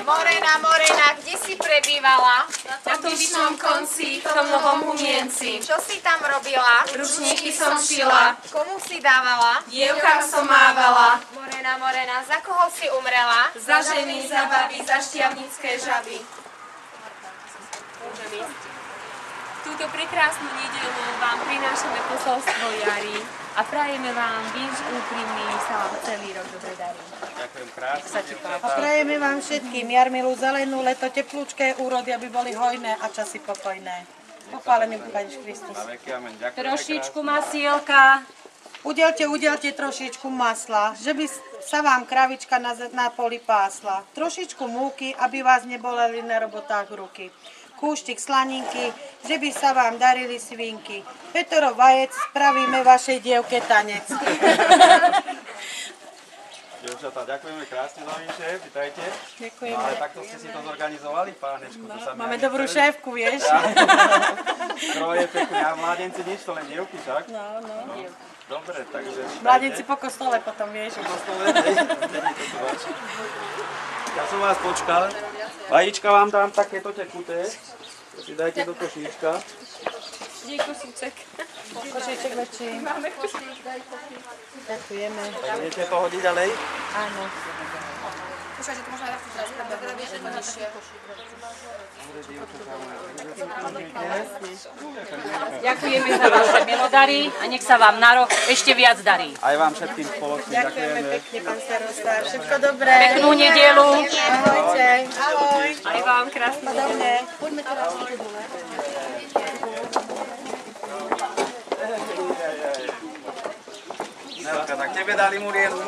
Morena, Morena, kde si prebývala? Na tom vyšnom konci, v tom novom humienci. Čo si tam robila? Ručníky som šila, Komu si dávala? dievkam som mávala. Morena, Morena, za koho si umrela? Za ženy, za baby, za šťavnické žaby. Túto prekrásnu nedeľu vám prinášame posolstvo jary a prajeme vám víš úprimný sa vám celý rok dobre darí. Ďakujem krásne. A prajeme vám všetkým jarmilú, zelenú, leto, teplúčké úrody, aby boli hojné a časy pokojné. Pochválený buď Ježiš Kristus. Na veky amen. Ďakujeme Trošičku krásne. masielka. Udelte trošičku masla, že by sa vám kravička na poli pásla. Trošičku múky, aby vás neboleli na robotách ruky. Kúštik slaninky, že by sa vám darili svinky. Petrov vajec, spravíme vašej dievke tanec. Dievčatá, ďakujeme krásne novinšie, vitajte. Ďakujeme. No, ale takto ste si to zorganizovali, pánečku. To sa mi Máme ani dobrú chceli. šéfku, vieš? Kroje pekne, a mládenci nič, to len dievky však. No. Dobre, takže vitajte. Mladenci po kostole potom, vieš? Ja som vás počkal. Vajíčka vám dám takéto tekuté. To si dajte do košíčka. Dej kosúcek. Košíček väčší. Ďakujeme. Tak idete to hodiť ďalej? Áno. Ďakujeme za vaše milodary a nech sa vám na rok ešte viac darí. Aj vám všetkým spoločne Ďakujeme ďakujeme. pekne, pán starosta. Všetko dobré. Peknú nedeľu. Ahojte. Ahoj. Aj vám krásne. Podobne. Nelka, tak tebe dali Murielu.